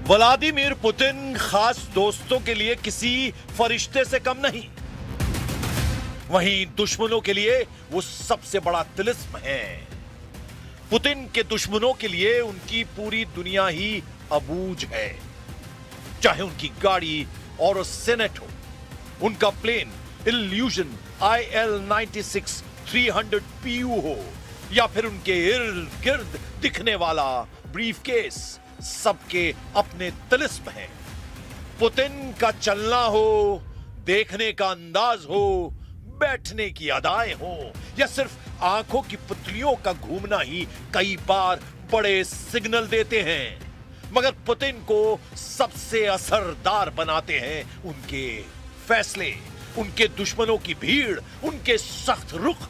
Vladimir Putin खास दोस्तों के लिए किसी फरिश्ते से कम नहीं, वहीं दुश्मनों के लिए वो सबसे बड़ा तिलिस्म है। पुतिन के दुश्मनों के लिए उनकी पूरी दुनिया ही अबूझ है, चाहे उनकी गाड़ी और सेनेट हो, उनका प्लेन इल्यूजन IL-96 300 PU हो, या फिर उनके इर्द गिर्द दिखने वाला ब्रीफकेस, सबके अपने तिलिस्म हैं। पुतिन का चलना हो, देखने का अंदाज हो, बैठने की अदाएं हो, या सिर्फ आंखों की पुतलियों का घूमना ही कई बार बड़े सिग्नल देते हैं, मगर पुतिन को सबसे असरदार बनाते हैं उनके फैसले, उनके दुश्मनों की भीड़, उनके सख्त रुख।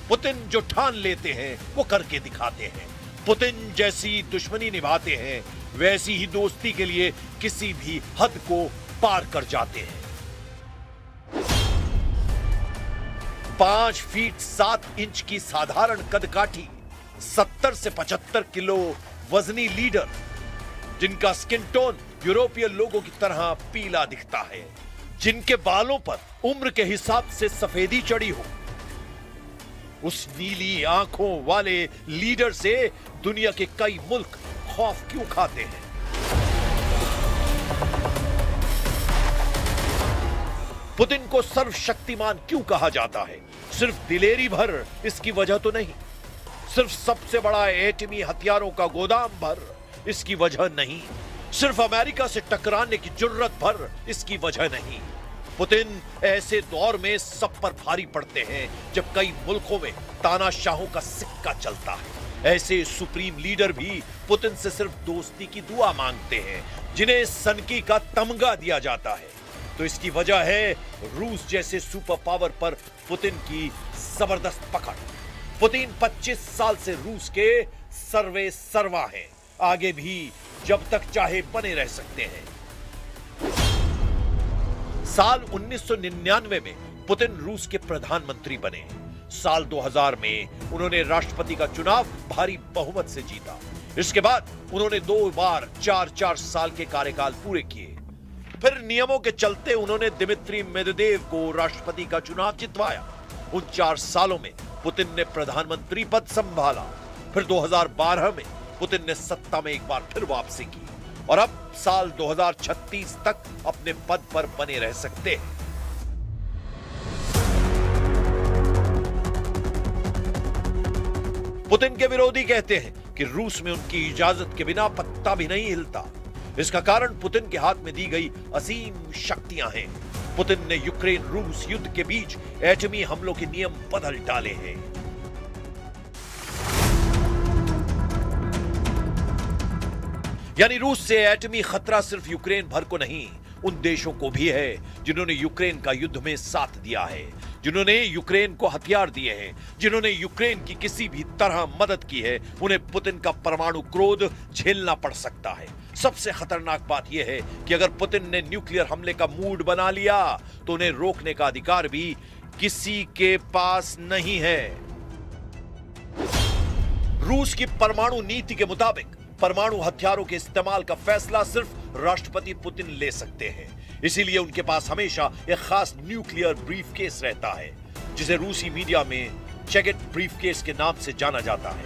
पुतिन जो ठान लेते हैं वो करके दिखाते हैं। पुतिन जैसी दुश्मनी निभाते हैं, वैसी ही दोस्ती के लिए किसी भी हद को पार कर जाते हैं। 5 फीट 7 इंच की साधारण कदकाठी, 70 से 75 किलो वजनी लीडर, जिनका स्किन टोन यूरोपीय लोगों की तरह पीला दिखता है, जिनके बालों पर उम्र के हिसाब से सफेदी चढ़ी हो, उस नीली आंखों वाले लीडर से दुनिया के कई मुल्क खौफ क्यों खाते हैं? पुतिन को सर्वशक्तिमान क्यों कहा जाता है? सिर्फ दिलेरी भर इसकी वजह तो नहीं, सिर्फ सबसे बड़ा एटमी हथियारों का गोदाम भर इसकी वजह नहीं, सिर्फ अमेरिका से टकराने की जुर्रत भर इसकी वजह नहीं। पुतिन ऐसे दौर में सब पर भारी पड़ते हैं जब कई मुल्कों में तानाशाहों का सिक्का चलता है। ऐसे सुप्रीम लीडर भी पुतिन से सिर्फ दोस्ती की दुआ मांगते हैं, जिन्हें सनकी का तमगा दिया जाता है। तो इसकी वजह है रूस जैसे सुपर पावर पर पुतिन की जबरदस्त पकड़। पुतिन 25 साल से रूस के सर्वे सर्वा हैं, आगे भी जब तक चाहे बने रह सकते हैं। साल 1999 में पुतिन रूस के प्रधानमंत्री बने। साल 2000 में उन्होंने राष्ट्रपति का चुनाव भारी बहुमत से जीता। इसके बाद उन्होंने 2 बार 4-4 साल के कार्यकाल पूरे किए। फिर नियमों के चलते उन्होंने दिमित्री मेदवेदेव को राष्ट्रपति का चुनाव जितवाया। उन 4 सालों में पुतिन ने प्रधानमंत्री पद संभाला। फिर 2012 में पुतिन ने सत्ता में एक बार फिर वापसी की और अब साल 2036 तक अपने पद पर बने रह सकते हैं। पुतिन के विरोधी कहते हैं कि रूस में उनकी इजाजत के बिना पत्ता भी नहीं हिलता। इसका कारण पुतिन के हाथ में दी गई असीम शक्तियां हैं। पुतिन ने यूक्रेन रूस युद्ध के बीच एटमी हमलों के नियम बदल डाले हैं। यानी रूस से एटमी खतरा सिर्फ यूक्रेन भर को नहीं, उन देशों को भी है जिन्होंने यूक्रेन का युद्ध में साथ दिया है, जिन्होंने यूक्रेन को हथियार दिए हैं, जिन्होंने यूक्रेन की किसी भी तरह मदद की है। उन्हें पुतिन का परमाणु क्रोध झेलना पड़ सकता है। सबसे खतरनाक बात यह है कि अगर पुतिन ने न्यूक्लियर हमले का मूड बना लिया तो उन्हें रोकने का अधिकार भी किसी के पास नहीं है। रूस की परमाणु नीति के मुताबिक परमाणु हथियारों के इस्तेमाल का फैसला सिर्फ राष्ट्रपति पुतिन ले सकते हैं। इसीलिए उनके पास हमेशा एक खास न्यूक्लियर ब्रीफकेस रहता है, जिसे रूसी मीडिया में चेगेट ब्रीफकेस के नाम से जाना जाता है।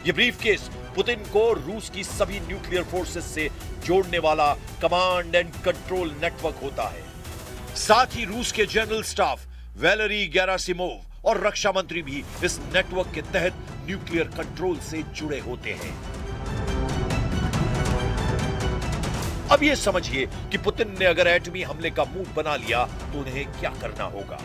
यह ब्रीफकेस पुतिन को रूस की सभी न्यूक्लियर फोर्सेस से जोड़ने वाला कमांड एंड कंट्रोल नेटवर्क होता है। साथ ही रूस के जनरल स्टाफ वैलेरी गेरासिमोव और रक्षा मंत्री भी इस नेटवर्क के तहत न्यूक्लियर कंट्रोल से जुड़े होते हैं। अब यह समझिए कि पुतिन ने अगर एटमी हमले का मूड बना लिया तो उन्हें क्या करना होगा।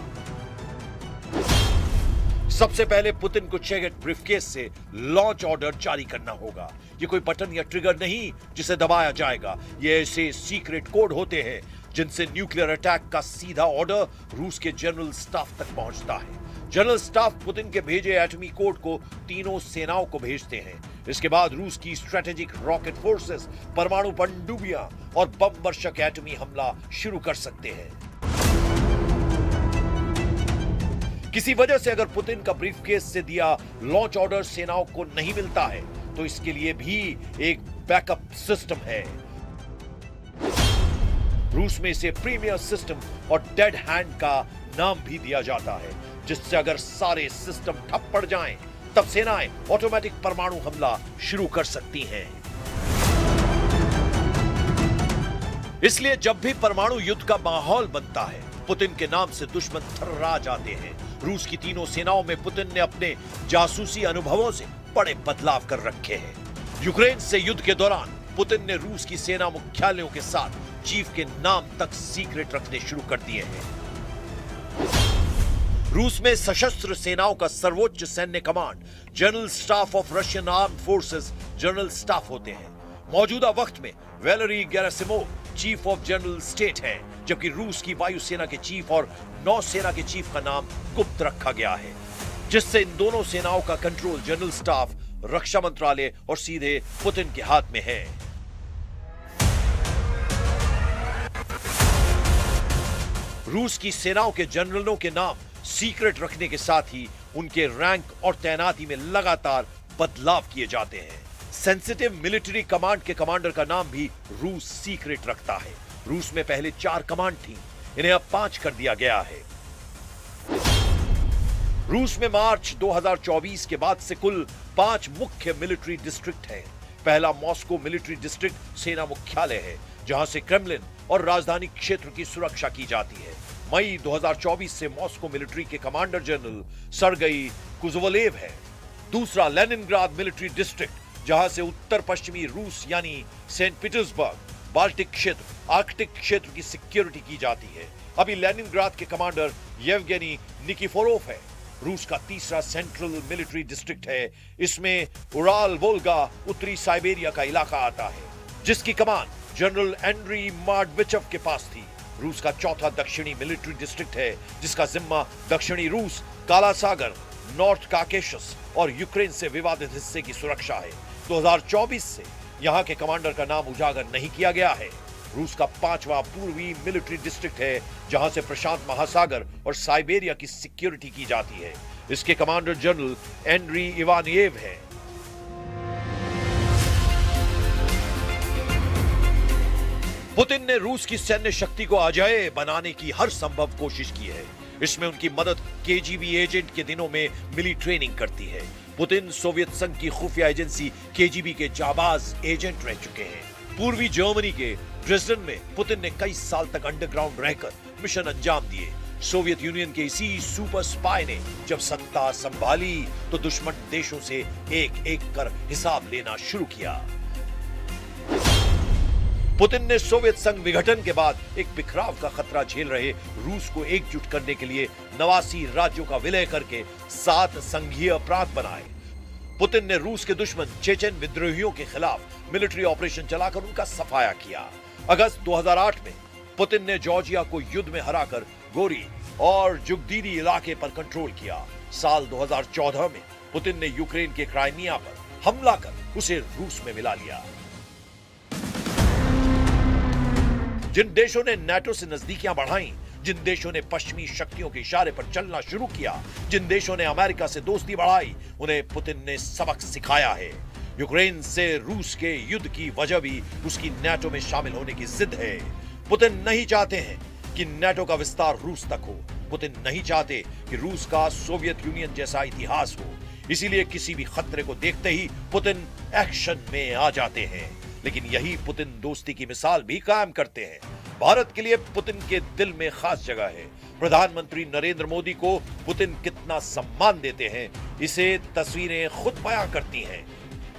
सबसे पहले पुतिन को चेगेट ब्रीफकेस से लॉन्च ऑर्डर जारी करना होगा। यह कोई बटन या ट्रिगर नहीं जिसे दबाया जाएगा। ये ऐसे सीक्रेट कोड होते हैं जिनसे न्यूक्लियर अटैक का सीधा ऑर्डर रूस के जनरल स्टाफ तक पहुंचता है। जनरल स्टाफ पुतिन के भेजे एटमी कोड को तीनों सेनाओं को भेजते हैं। इसके बाद रूस की स्ट्रेटेजिक रॉकेट फोर्सेस परमाणु पनडुब्बियां और बम वर्षक एटमी हमला शुरू कर सकते हैं। किसी वजह से अगर पुतिन का ब्रीफकेस से दिया लॉन्च ऑर्डर सेनाओं को नहीं मिलता है तो इसके लिए भी एक बैकअप सिस्टम है। रूस में इसे प्रीमियर सिस्टम और डेड हैंड का नाम भी दिया जाता है, जिससे अगर सारे सिस्टम ठप पड़ जाएं, तब सेनाएं ऑटोमेटिक परमाणु हमला शुरू कर सकती हैं। इसलिए जब भी परमाणु युद्ध का माहौल बनता है, पुतिन के नाम से दुश्मन थर्रा जाते हैं। रूस की तीनों सेनाओं में पुतिन ने अपने जासूसी अनुभवों से बड़े बदलाव कर रखे हैं। यूक्रेन से युद्ध के दौरान पुतिन ने रूस की सेना मुख्यालयों के साथ चीफ के नाम तक सीक्रेट रखने शुरू कर दिए हैं। रूस में सशस्त्र सेनाओं का सर्वोच्च सैन्य command general staff of Russian arm forces general staff होते हैं। मौजूदा वक्त में Valery Gerasimov chief of general state हैं, जबकि रूस की वायुसेना के चीफ और नौसेना के चीफ का नाम गुप्त रखा गया है, जिससे इन दोनों सेनाओं का कंट्रोल जनरल स्टाफ, रक्षा मंत्रालय और सीधे पुतिन के हाथ में है। रूस की सेनाओं के जनरलों के नाम सीक्रेट रखने के साथ ही उनके रैंक और तैनाती में लगातार बदलाव किए जाते हैं। सेंसिटिव मिलिट्री कमांड के कमांडर का नाम भी रूस सीक्रेट रखता है। रूस में पहले 4 कमांड थी, इन्हें अब 5 कर दिया गया है। रूस में मार्च 2024 के बाद से कुल 5 मुख्य मिलिट्री डिस्ट्रिक्ट हैं। पहला मॉस्को मिलिट्री डिस्ट्रिक्ट सेना मुख्यालय है, जहां से क्रेमलिन और राजधानी क्षेत्र की सुरक्षा की जाती है। मई 2024 से मॉस्को मिलिट्री के कमांडर जनरल सर्गई कुज़वलेव है। दूसरा लेनिनग्राद मिलिट्री डिस्ट्रिक्ट, जहां से उत्तर पश्चिमी रूस यानी सेंट पीटर्सबर्ग, बाल्टिक क्षेत्र, आर्कटिक क्षेत्र की सिक्योरिटी की जाती है। अभी लेनिनग्राद के कमांडर येवगेनी निकिफोरोव है। रूस का तीसरा सेंट्रल मिलिट्री डिस्ट्रिक्ट है। इसमें उराल वोल्गा उत्तरी साइबेरिया का इलाका आता है, जिसकी कमान जनरल एंड्री मार्डविचव के पास थी। रूस का चौथा दक्षिणी मिलिट्री डिस्ट्रिक्ट है, जिसका जिम्मा दक्षिणी रूस, काला सागर, नॉर्थ काकेशस और यूक्रेन से विवादित हिस्से की सुरक्षा है। 2024 से यहां के कमांडर का नाम उजागर नहीं किया गया है। रूस का 5वां पूर्वी मिलिट्री डिस्ट्रिक्ट है, जहां से प्रशांत महासागर और साइबेरिया की सिक्योरिटी की जाती है। इसके कमांडर जनरल एंड्री इवानिएव है। पुतिन ने रूस की सैन्य शक्ति को अजेय बनाने की हर संभव कोशिश की है। इसमें उनकी मदद केजीबी एजेंट के दिनों में मिली ट्रेनिंग करती है। पुतिन सोवियत संघ की खुफिया एजेंसी केजीबी के जाबाज एजेंट रह चुके हैं। पूर्वी जर्मनी के ड्रेसडन में पुतिन ने कई साल तक अंडरग्राउंड रहकर मिशन अंजाम दिए। सोवियत यूनियन के इसी सुपर स्पाई ने जब सत्ता संभाली तो दुश्मन देशों से एक एक कर हिसाब लेना शुरू किया। पुतिन ने सोवियत संघ विघटन के बाद एक बिखराव का खतरा झेल रहे रूस को एकजुट करने के लिए 89 राज्यों का विलय करके 7 संघीय प्रांत बनाए। पुतिन ने रूस के दुश्मन चेचेन विद्रोहियों के खिलाफ मिलिट्री ऑपरेशन चलाकर उनका सफाया किया। अगस्त 2008 में पुतिन ने जॉर्जिया को युद्ध में हराकर गोरी और जुगदीदी इलाके पर कंट्रोल किया। साल 2014 में पुतिन ने यूक्रेन के क्राइमिया पर हमला कर उसे रूस में मिला लिया। जिन देशों ने नाटो से नजदीकियां बढ़ाई, जिन देशों ने पश्चिमी शक्तियों के इशारे पर चलना शुरू किया, जिन देशों ने अमेरिका से दोस्ती बढ़ाई, उन्हें पुतिन ने सबक सिखाया है। यूक्रेन से रूस के युद्ध की वजह भी उसकी नाटो में शामिल होने की जिद है। पुतिन नहीं चाहते हैं कि नाटो का विस्तार रूस तक हो। पुतिन नहीं चाहते कि रूस का सोवियत यूनियन जैसा इतिहास हो। इसीलिए किसी भी खतरे को देखते ही पुतिन एक्शन में आ जाते हैं। लेकिन यही पुतिन दोस्ती की मिसाल भी कायम करते हैं। भारत के लिए पुतिन के दिल में खास जगह है। प्रधानमंत्री नरेंद्र मोदी को पुतिन कितना सम्मान देते हैं, इसे तस्वीरें खुद बयां करती हैं।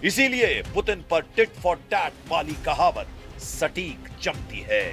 इसीलिए पुतिन पर टिट फॉर टैट वाली कहावत सटीक जमती है।